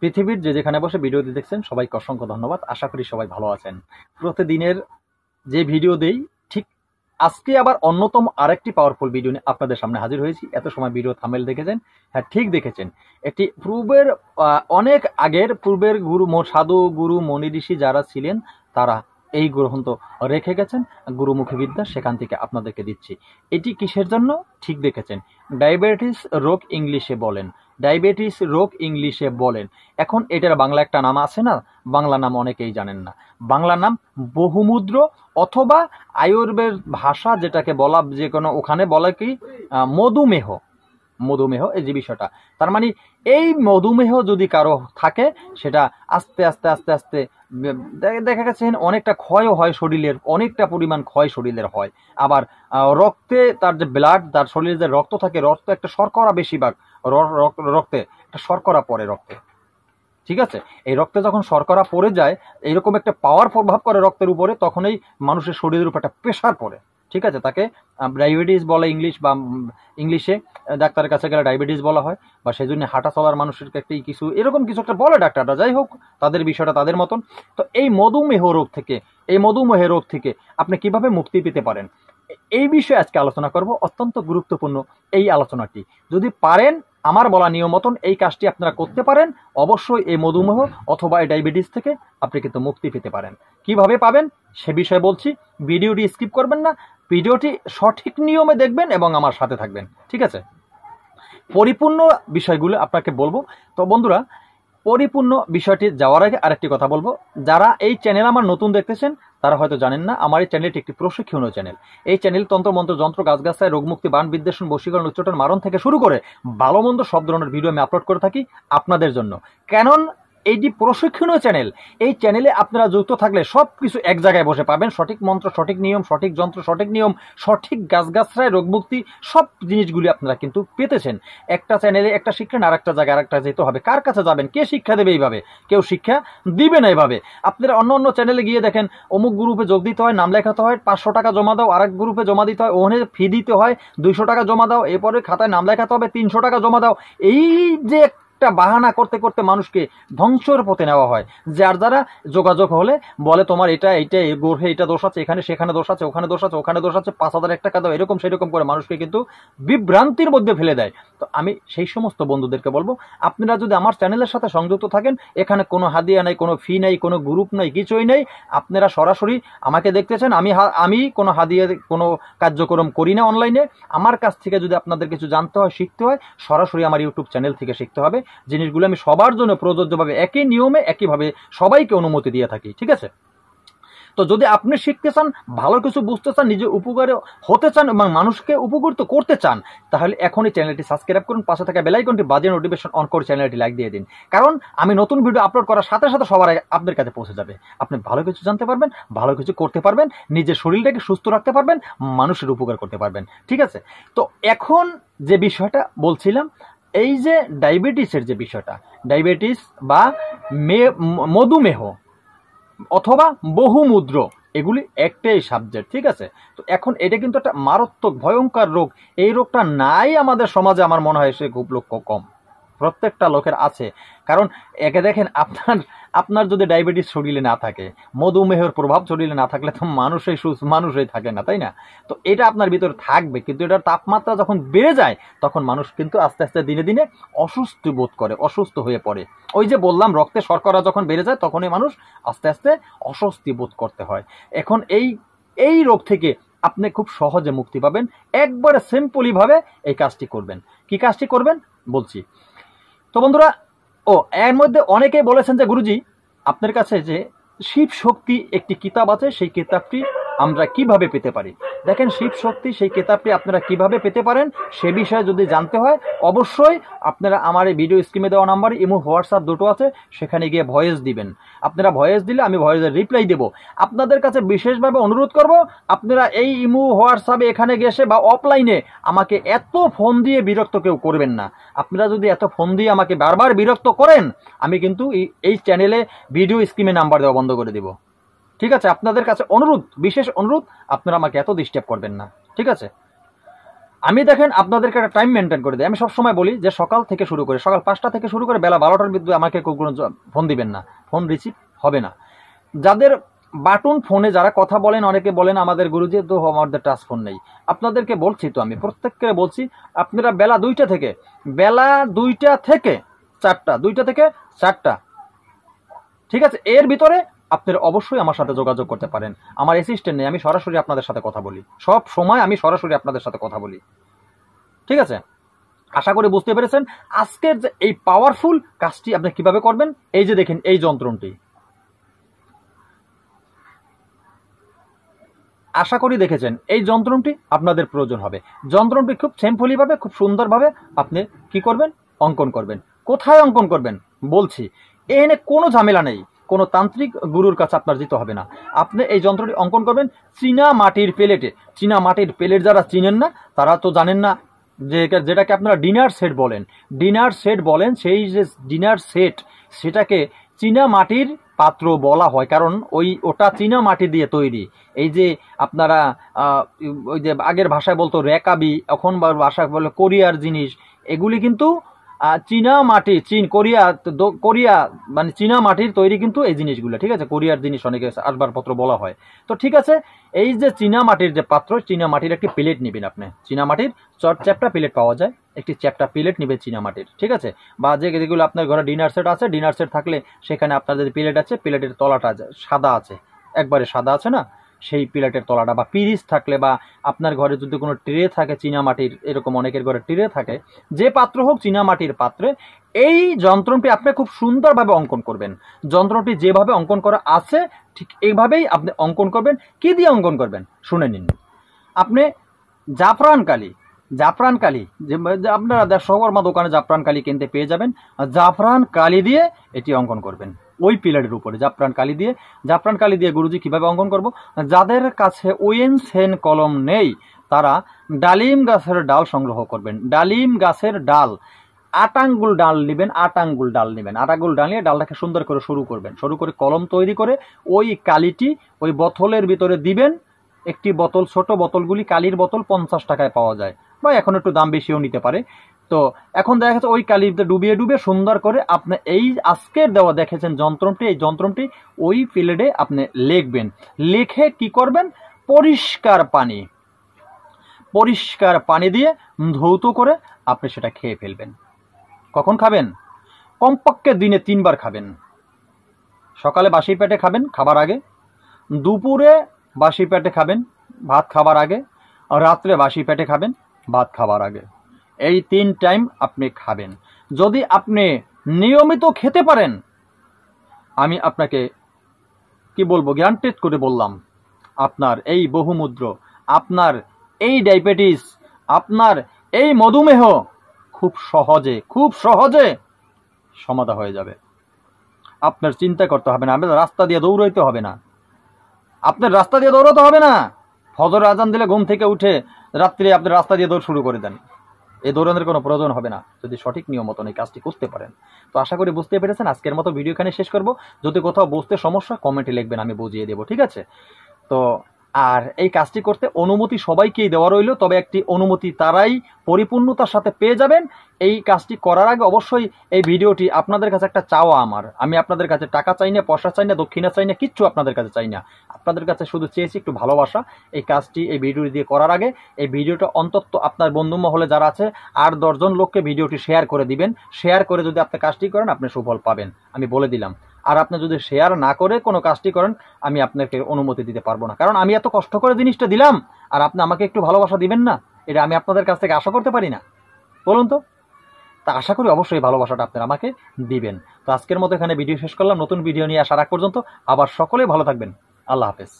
পৃথিবীর যে যেখানে বসে ভিডিওটি দেখছেন সবাইকে অসংখ্য ধন্যবাদ। আশা করি সবাই ভালো আছেন। প্রতিদিনের যে ভিডিও দেই ঠিক আজকে আবার অন্যতম আরেকটি পাওয়ারফুল ভিডিও নিয়ে আপনাদের সামনে হাজির হয়েছি। এত সময় ভিডিও থাম্বনেল দেখেছেন, হ্যাঁ ঠিক দেখেছেন। এটি পূর্বের অনেক আগের পূর্বের সাধু গুরু মনি ঋষি যারা ছিলেন তারা এই গ্রন্থ রেখে গেছেন গুরুমুখী বিদ্যা, সেখান থেকে আপনাদেরকে দিচ্ছি। এটি কিসের জন্য ঠিক দেখেছেন, ডায়াবেটিস রোগ ইংলিশে বলেন, ডায়াবেটিস রোগ ইংলিশে বলেন। এখন এটার বাংলা একটা নাম আছে না, বাংলা নাম অনেকেই জানেন না। বাংলা নাম বহুমূত্র অথবা আয়ুর্বেদ ভাষা যেটাকে বলা, যে কোনো ওখানে বলে কি মধুমেহ। মধুমেহ এই যে বিষয়টা, তার মানে এই মধুমেহ যদি কারো থাকে সেটা আস্তে আস্তে আস্তে আস্তে দেখা গেছে অনেকটা ক্ষয়ও হয় শরীরের, অনেকটা পরিমাণ ক্ষয় শরীরের হয়। আবার রক্তে তার যে ব্লাড, তার শরীরে যে রক্ত থাকে, রক্ত একটা শর্করা বেশিরভাগ রক্তে একটা শর্করা পড়ে রক্তে, ঠিক আছে। এই রক্তে যখন শর্করা পড়ে যায়, এইরকম একটা পাওয়ার প্রভাব করে রক্তের উপরে, তখনই মানুষের শরীরের উপর একটা প্রেশার পড়ে, ঠিক আছে। তাকে ডায়াবেটিস বলে ইংলিশ, বা ইংলিশে ডাক্তারের কাছে গেলে ডায়াবেটিস বলা হয়, বা সেই জন্য হাঁটা চলার মানুষের একটি কিছু এরকম কিছু একটা বলে ডাক্তাররা। যাই হোক, তাদের বিষয়টা তাদের মতন। তো এই মধুমেহ রোগ থেকে আপনি কিভাবে মুক্তি পেতে পারেন, এই বিষয়ে আজকে আলোচনা করব। অত্যন্ত গুরুত্বপূর্ণ এই আলোচনাটি। যদি পারেন আমার বলা নিয়ম মতন এই কাজটি আপনারা করতে পারেন, অবশ্যই এই মধুমেহ অথবা এই ডায়াবেটিস থেকে আপনি কিন্তু মুক্তি পেতে পারেন। কিভাবে পাবেন সে বিষয়ে বলছি। ভিডিওটি স্কিপ করবেন না, ভিডিওটি সঠিক নিয়মে দেখবেন এবং আমার সাথে থাকবেন, ঠিক আছে। পরিপূর্ণ বিষয়গুলো আপনাকে বলবো। তো বন্ধুরা, পরিপূর্ণ বিষয়টি যাওয়ার আগে আরেকটি কথা বলবো। যারা এই চ্যানেল আমার নতুন দেখতেছেন তারা হয়তো জানেন না, আমার এই চ্যানেলটি একটি প্রশিক্ষণীয় চ্যানেল। এই চ্যানেল তন্ত্রমন্ত্র, যন্ত্র, গাছগাছায়, রোগমুক্তি, বাণ বিদ্বেষণ, বশীকরণ, উচ্চাটন, মারণ থেকে শুরু করে ভালো মন্দ সব ধরনের ভিডিও আমি আপলোড করে থাকি আপনাদের জন্য। কারণ এইটি প্রশিক্ষণীয় চ্যানেল। এই চ্যানেলে আপনারা যুক্ত থাকলে সব কিছু এক জায়গায় বসে পাবেন। সঠিক মন্ত্র, সঠিক নিয়ম, সঠিক যন্ত্র, সঠিক নিয়ম, সঠিক গাছগাছরায়, রোগমুক্তি, সব জিনিসগুলি আপনারা কিন্তু পেতেছেন। একটা চ্যানেলে একটা শিক্ষা, আর একটা জায়গায় আরেকটা যেতে হবে। কার কাছে যাবেন? কে শিক্ষা দেবে? এইভাবে কেউ শিক্ষা দিবে না। এইভাবে আপনারা অন্য অন্য চ্যানেলে গিয়ে দেখেন, অমুক গ্রুপে যোগ দিতে হয়, নাম লেখাতে হয়, 500 টাকা জমা দাও, আরেক গ্রুপে জমা দিতে হয়, ওখানে ফি দিতে হয়, 200 টাকা জমা দাও, এরপরে খাতায় নাম লেখাতে হবে, 300 টাকা জমা দাও। এই যে একটা বাহানা করতে করতে মানুষকে ধ্বংসের পথে নেওয়া হয়। যার দ্বারা যোগাযোগ হলে বলে তোমার এটা গ্রহে এটা দোষ আছে, এখানে সেখানে দোষ আছে, ওখানে দোষ আছে, ওখানে দোষ আছে, 5000 টাকা দাও, এরকম সেরকম করে মানুষকে কিন্তু বিভ্রান্তির মধ্যে ফেলে দেয়। তো আমি সেই সমস্ত বন্ধুদেরকে বলবো, আপনারা যদি আমার চ্যানেলের সাথে সংযুক্ত থাকেন, এখানে কোনো হাদিয়া নাই, কোনো ফি নাই, কোনো গ্রুপ নাই, কিছুই নেই। আপনারা সরাসরি আমাকে দেখতেছেন। আমি কোনো হাদিয়া, কোনো কার্যক্রম করি না অনলাইনে। আমার কাছ থেকে যদি আপনাদের কিছু জানতে হয়, শিখতে হয়, সরাসরি আমার ইউটিউব চ্যানেল থেকে শিখতে হবে। জিনিসগুলো আমি সবার জন্য প্রযোজ্যভাবে একই নিয়মে একইভাবে সবাইকে অনুমতি দিয়ে থাকি, ঠিক আছে। তো যদি আপনি শিখতে চান, ভালো কিছু বুঝতে চান, নিজে উপকারে হতে চান এবং মানুষকে উপকৃত করতে চান, তাহলে এখনই চ্যানেলটি সাবস্ক্রাইব করুন, পাশে থাকা বেল আইকনটি বাজিয়ে নোটিফিকেশন অন করে চ্যানেলটি লাইক দিয়ে দিন। কারণ আমি নতুন ভিডিও আপলোড করার সাথে সাথে সবার আগে আপনার কাছে পৌঁছে যাবে। আপনি ভালো কিছু জানতে পারবেন, ভালো কিছু করতে পারবেন, নিজের শরীরটাকে সুস্থ রাখতে পারবেন, মানুষের উপকার করতে পারবেন, ঠিক আছে। তো এখন যে বিষয়টা বলছিলাম, এই যে ডায়াবেটিসের যে বিষয়টা, ডায়াবেটিস বা মধুমেহ অথবা বহুমূত্র, এগুলি একটাই সাবজেক্ট, ঠিক আছে। তো এখন এটা কিন্তু একটা মারাত্মক ভয়ঙ্কর রোগ। এই রোগটা নাই আমাদের সমাজে, আমার মনে হয় সে খুব লোক কম, প্রত্যেকটা লোকের আছে। কারণ একে দেখেন, আপনার যদি ডায়াবেটিস শরীরে না থাকে, মধুমেহের প্রভাব শরীরে না থাকলে তো মানুষই থাকে না, তাই না? তো এটা আপনার ভিতরে থাকবে, কিন্তু এটার তাপমাত্রা যখন বেড়ে যায় তখন মানুষ কিন্তু আস্তে আস্তে দিনে দিনে অসুস্থ বোধ করে, অসুস্থ হয়ে পড়ে। ওই যে বললাম, রক্তে শর্করা যখন বেড়ে যায় তখনই মানুষ আস্তে আস্তে অস্বস্তি বোধ করতে হয়। এখন এই রোগ থেকে আপনি খুব সহজে মুক্তি পাবেন একবারে সিম্পলি ভাবে। এই কাজটি করবেন। কি কাজটি করবেন বলছি। তো বন্ধুরা, এর মধ্যে অনেকেই বলেছেন যে গুরুজি আপনার কাছে যে শিব শক্তি একটি কিতাব আছে, সেই কিতাবটি আমরা কিভাবে পেতে পারি। দেখেন, শিব শক্তি সেই কিতাবটি আপনারা কিভাবে পেতে পারেন সে বিষয়ে যদি জানতে হয়, অবশ্যই আপনারা আমার এই ভিডিও স্ক্রিনে দেওয়া নাম্বারে ইমো, হোয়াটসঅ্যাপ দুটো আছে, সেখানে গিয়ে ভয়েস দিবেন। আপনারা ভয়েস দিলে আমি ভয়েসের রিপ্লাই দেব। আপনাদের কাছে বিশেষভাবে অনুরোধ করব, আপনারা এই ইমো, হোয়াটসঅ্যাপে এখানে গেছে বা অফলাইনে আমাকে এত ফোন দিয়ে বিরক্ত কেউ করবেন না। আপনারা যদি এত ফোন দিয়ে আমাকে বারবার বিরক্ত করেন, আমি কিন্তু এই চ্যানেলে ভিডিও স্ক্রিনে নাম্বার দেওয়া বন্ধ করে দেব, ঠিক আছে। আপনাদের কাছে অনুরোধ, বিশেষ অনুরোধ, আপনারা আমাকে এত ডিস্টার্ব করবেন না, ঠিক আছে। আমি দেখেন আপনাদেরকে একটা টাইম মেনটেন করে দিই। আমি সবসময় বলি যে সকাল থেকে শুরু করে, সকাল 5টা থেকে শুরু করে বেলা 12টার মধ্যে আমাকে কোনো ফোন দিবেন না, ফোন রিসিভ হবে না। যাদের বাটন ফোনে যারা কথা বলেন, অনেকে বলেন আমাদের গুরুজি তো আমাদের টাচ ফোন নেই, আপনাদেরকে বলছি তো, আমি প্রত্যেককে বলছি আপনারা বেলা 2টা থেকে 4টা, 2টা থেকে 4টা, ঠিক আছে, এর ভিতরে আপনারা অবশ্যই আমার সাথে যোগাযোগ করতে পারেন। আমার অ্যাসিস্ট্যান্ট নেই, আমি সরাসরি আপনাদের সাথে কথা বলি, সব সময় আমি সরাসরি আপনাদের সাথে কথা বলি, ঠিক আছে। আশা করি বুঝতে পেরেছেন আজকের যে এই পাওয়ারফুল কাজটি আপনি কিভাবে করবেন। এই যে দেখেন এই যন্ত্রটি, আশা করি দেখেছেন এই যন্ত্রটি আপনাদের প্রয়োজন হবে। যন্ত্রটি খুব সিম্পলি ভাবে, খুব সুন্দরভাবে আপনি কি করবেন, অঙ্কন করবেন। কোথায় অঙ্কন করবেন বলছি, এখানে কোনো ঝামেলা নেই, কোনো তান্ত্রিক গুরুর কাছে আপনার যেতে হবে না। আপনি এই যন্ত্রটি অঙ্কন করবেন চীনা মাটির প্লেটে। চীনা মাটির প্লেট যারা চিনেন না তারা তো জানেন না যে যেটাকে আপনারা ডিনার সেট বলেন, ডিনার সেট বলেন, সেই যে ডিনার সেট সেটাকে চীনা মাটির পাত্র বলা হয়, কারণ ওটা চীনা মাটি দিয়ে তৈরি। এই যে আপনারা ওই যে আগের ভাষায় বলতো রেকাবি, এখন ভাষায় বলে কোরিয়ার জিনিস, এগুলি কিন্তু চীনা মাটি, কোরিয়া মানে চীনা মাটির তৈরি কিন্তু এই জিনিসগুলো, ঠিক আছে, কোরিয়ার জিনিস অনেকে আসবাবপত্র বলা হয়। তো ঠিক আছে, এই যে চীনা মাটির যে পাত্র, চীনা মাটির একটি প্লেট নেবেন আপনি। চীনা মাটির চ্যাপ্টা প্লেট পাওয়া যায়, একটি চ্যাপ্টা প্লেট নেবেন চীনা মাটির, ঠিক আছে। বা যেগুলো আপনার ঘরে ডিনার সেট আছে, ডিনার সেট থাকলে সেখানে আপনার যে প্লেট আছে, প্লেটের তলাটা সাদা আছে, একবারে সাদা আছে না, সেই প্লেটের তলাটা, বা পিরিচ থাকলে, বা আপনার ঘরে যদি কোনো ট্রে থাকে চীনা মাটির, এরকম অনেকের ঘরে ট্রে থাকে, যে পাত্র হোক চীনা মাটির পাত্রে এই যন্ত্রটি আপনি খুব সুন্দরভাবে অঙ্কন করবেন। যন্ত্রটি যেভাবে অঙ্কন করা আছে ঠিক এইভাবেই আপনি অঙ্কন করবেন। কি দিয়ে অঙ্কন করবেন শুনে নিন। আপনি জাফরান কালি যে আপনারা শর্মা দোকানে জাফরান কালি কিনতে পেয়ে যাবেন, জাফরান কালি দিয়ে এটি অঙ্কন করবেন। ওই পিলারের উপরে জাফরান কালি দিয়ে গুরুজি কিভাবে অঙ্কন করব, যাদের কাছে ওয়েনসেন কলম নেই তারা ডালিম গাছের ডাল সংগ্রহ করবেন। ডালিম গাছের ডাল 8 আঙ্গুল ডাল নেবেন, 8 আঙ্গুল ডাল নিয়ে ডালটাকে সুন্দর করে সরু করে কলম তৈরি করে ওই কালিটি ওই বোতলের ভিতরে দিবেন। একটি বোতল, ছোট বোতলগুলি কালির বোতল 50 টাকায় পাওয়া যায়, বা এখন একটু দাম বেশিও নিতে পারে। তো এখন দেখা যাচ্ছে ওই কালিতে ডুবিয়ে সুন্দর করে আপনি এই আজকের দেওয়া দেখেছেন যন্ত্রটি, এই যন্ত্রটি ওই প্লেটে আপনি লিখবেন। লিখে কি করবেন, পরিষ্কার পানি দিয়ে ধৌত করে আপনি সেটা খেয়ে ফেলবেন। কখন খাবেন, কমপক্ষে দিনে 3 বার খাবেন। সকালে বাসি পেটে খাবেন খাবার আগে, দুপুরে বাসি পেটে খাবেন ভাত খাবার আগে, রাত্রে বাসি পেটে খাবেন ভাত খাবার আগে। এই 3 টাইম আপনি খাবেন। যদি আপনি নিয়মিত খেতে পারেন, আমি আপনাকে কি বলবো, গ্যারান্টেড করে বললাম, আপনার এই বহুমূত্র, আপনার এই ডায়াবেটিস, আপনার এই মধুমেহ খুব সহজে সমাধান হয়ে যাবে। আপনার চিন্তা করতে হবে না, আপনার রাস্তা দিয়ে দৌড়াইতে হবে না, ফজর আজান দিলে ঘুম থেকে উঠে রাত্রে আপনি রাস্তা দিয়ে দৌড় শুরু করে দেন। এই দৌড়ানোর কোনো প্রয়োজন হবে না যদি সঠিক নিয়ম মতন এই কাজটি করতে পারেন। তো আশা করি বুঝতে পেরেছেন। আজকের মতো ভিডিও এখানে শেষ করব। যদি কোথাও বুঝতে সমস্যা কমেন্টে লিখবেন, আমি বুঝিয়ে দেবো, ঠিক আছে। তো আর এই কাজটি করতে অনুমতি সবাইকেই দেওয়া রইল, তবে একটি অনুমতি তারাই পরিপূর্ণতার সাথে পেয়ে যাবেন। এই কাজটি করার আগে অবশ্যই এই ভিডিওটি আপনাদের কাছে একটা চাওয়া আমার, আমি আপনাদের কাছে টাকা চাই না, পয়সা চাই না, দক্ষিণা চাই না, কিচ্ছু আপনাদের কাছে চাই না। আপনাদের কাছে শুধু চেয়েছি একটু ভালোবাসা। এই কাজটি এই ভিডিও দিয়ে করার আগে এই ভিডিওটা অন্তত আপনার বন্ধু মহলে যারা আছে 8-10 জন লোককে ভিডিওটি শেয়ার করে দিবেন। শেয়ার করে যদি আপনি কাজটি করেন আপনি সুফল পাবেন, আমি বলে দিলাম। আর আপনি যদি শেয়ার না করে কোনো কাজটি করেন আমি আপনাকে অনুমতি দিতে পারবো না, কারণ আমি এত কষ্ট করে জিনিসটা দিলাম আর আপনি আমাকে একটু ভালোবাসা দিবেন না, এটা আমি আপনাদের কাছ থেকে আশা করতে পারি না, বলুন তো। তা আশা করি অবশ্যই ভালোবাসাটা আপনারা আমাকে দিবেন। তো আজকের মতো এখানে ভিডিও শেষ করলাম। নতুন ভিডিও নিয়ে আসার আগ পর্যন্ত আবার সকলেই ভালো থাকবেন। আল্লাহ হাফেজ।